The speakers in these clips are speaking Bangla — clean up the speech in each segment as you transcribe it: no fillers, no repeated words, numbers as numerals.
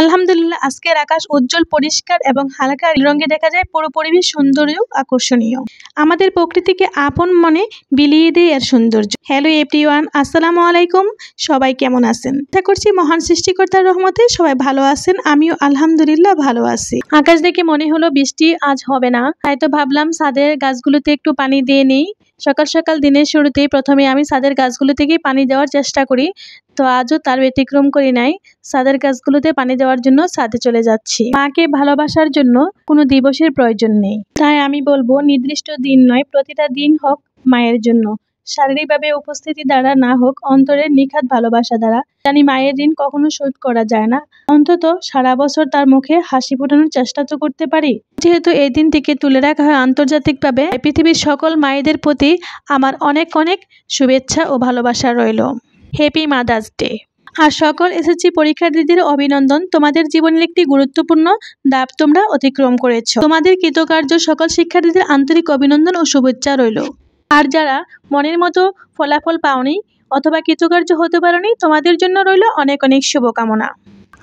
আলহামদুলিল্লাহ, আজকের আকাশ উজ্জ্বল, পরিষ্কার এবং হালকা নীল রঙে দেখা যায়। পুরো পরিবেশ সুন্দর ও আকর্ষণীয়। আমাদের প্রকৃতিকে আপন মনে বিলিয়ে দেয় এর সৌন্দর্য। হ্যালো এভরিওয়ান, আসসালামু আলাইকুম। সবাই কেমন আছেন? আশা করছি মহান সৃষ্টিকর্তার রহমতে সবাই ভালো আছেন। আমিও আলহামদুলিল্লাহ ভালো আছি। আকাশ দেখে মনে হলো বৃষ্টি আজ হবে না, তাই তো ভাবলাম ছাদের গাছগুলোতে একটু পানি দিয়ে নেই। সকাল সকাল দিনের শুরুতেই প্রথমে আমি ছাদের গাছগুলো থেকেই পানি দেওয়ার চেষ্টা করি। তো আজও তার ব্যতিক্রম করি নাই। ছাদের গাছগুলোতে পানি দেওয়ার জন্য ছাদে চলে যাচ্ছি। মাকে ভালোবাসার জন্য কোনো দিবসের প্রয়োজন নেই, তাই আমি বলবো নির্দিষ্ট দিন নয়, প্রতিটা দিন হোক মায়ের জন্য। শারীরিকভাবে উপস্থিতি দ্বারা না হোক, অন্তরের নিখাদ ভালোবাসা দ্বারা। জানি মায়ের ঋণ কখনো শোধ করা যায় না, অন্তত সারা বছর তার মুখে হাসি ফোটানোর চেষ্টা তো করতে পারি। যেহেতু এই দিনটিকে তুলে রাখা হয় আন্তর্জাতিকভাবে, পৃথিবীর সকল মায়েদের প্রতি আমার অনেক অনেক শুভেচ্ছা ও ভালোবাসা রইল। Happy mother's day. আর সকল এসএসসি পরীক্ষার্থীদের অভিনন্দন। তোমাদের জীবনের একটি গুরুত্বপূর্ণ ধাপ তোমরা অতিক্রম করেছো। তোমাদের কৃতকার্য সকল শিক্ষার্থীদের আন্তরিক অভিনন্দন ও শুভেচ্ছা রইল। আর যারা মনের মতো ফলাফল পাওনি অথবা কৃতকার্য হতে পারোনি, তোমাদের জন্য রইল অনেক অনেক শুভকামনা।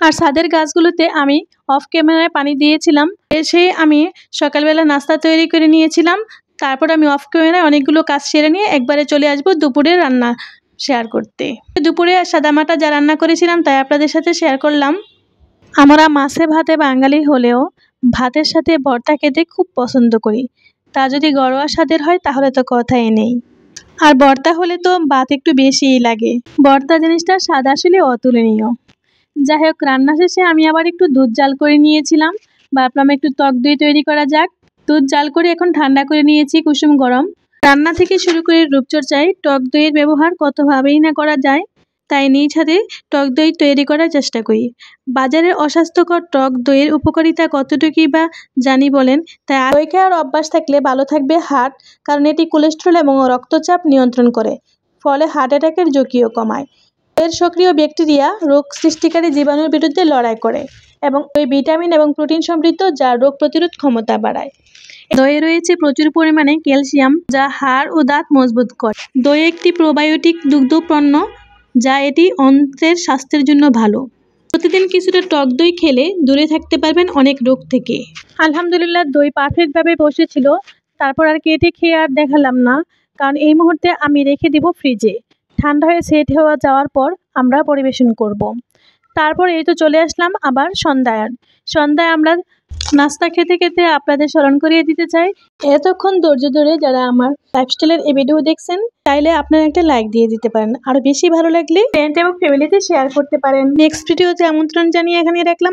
আর ছাদের গাছগুলোতে আমি অফ ক্যামেরায় পানি দিয়েছিলাম। এসে আমি সকালবেলা নাস্তা তৈরি করে নিয়েছিলাম। তারপর আমি অফ ক্যামেরায় অনেকগুলো কাজ সেরে নিয়ে একবারে চলে আসবো দুপুরের রান্না শেয়ার করতে। দুপুরে সাদামাটা যা রান্না করেছিলাম তাই আপনাদের সাথে শেয়ার করলাম। আমরা মাছে ভাতে বাঙালি হলেও ভাতের সাথে ভর্তা খেতে খুব পছন্দ করি। তা যদি ঘরোয়া স্বাদের হয় তাহলে তো কথাই নেই। আর ভর্তা হলে তো ভাত একটু বেশিই লাগে। ভর্তা জিনিসটার স্বাদ আসলে অতুলনীয়। যাই হোক, রান্না শেষে আমি আবার একটু দুধ জাল করে নিয়েছিলাম। ভাবলাম একটু টক দই তৈরি করা যাক। দুধ জাল করে এখন ঠান্ডা করে নিয়েছি কুসুম গরম। রান্না থেকে শুরু করে রূপচর্চায় টক দইয়ের ব্যবহার কতভাবেই না করা যায়, তাই নিজ হাতে টক দই তৈরি করার চেষ্টা করি। বাজারের অস্বাস্থ্যকর টক দইয়ের উপকারিতা কতটুকুই বা জানি বলেন। তাই দই খাওয়ার অভ্যাস থাকলে ভালো থাকবে হার্ট, কারণ এটি কোলেস্টেরল এবং রক্তচাপ নিয়ন্ত্রণ করে, ফলে হার্ট অ্যাটাকের ঝুঁকিও কমায়। এর সক্রিয় ব্যাকটেরিয়া রোগ সৃষ্টিকারী জীবাণুর বিরুদ্ধে লড়াই করে এবং দই ভিটামিন এবং প্রোটিন সমৃদ্ধ, যা রোগ প্রতিরোধ ক্ষমতা বাড়ায়। দইয়ে রয়েছে প্রচুর পরিমাণে ক্যালসিয়াম, যা হাড় ও দাঁত মজবুত করে। দই একটি প্রোবায়োটিক দুগ্ধ পণ্য, যা এটি অন্ত্রের স্বাস্থ্যের জন্য ভালো। প্রতিদিন কিছুটা টক দই খেলে দূরে থাকতে পারবেন অনেক রোগ থেকে। আলহামদুলিল্লাহ, দই পারফেক্টভাবে বসেছিল। তারপর আর কেটে খেয়ে আর দেখালাম না, কারণ এই মুহূর্তে আমি রেখে দিব ফ্রিজে। ঠান্ডা হয়ে সেট হওয়া যাওয়ার পর আমরা পরিবেশন করব। তারপর এই তো চলে আসলাম আবার সন্ধ্যায় আমরা নাস্তা খেতে খেতে আপনাদের স্মরণ করিয়ে দিতে চাই, এতক্ষণ ধৈর্য ধরে যারা আমার লাইফস্টাইলের এই ভিডিও দেখছেন, চাইলে আপনারা একটা লাইক দিয়ে দিতে পারেন। আরো বেশি ভালো লাগলে ফ্রেন্ড এবং ফ্যামিলিতে শেয়ার করতে পারেন। নেক্সট ভিডিওতে আমন্ত্রণ জানিয়ে এখানে রাখলাম।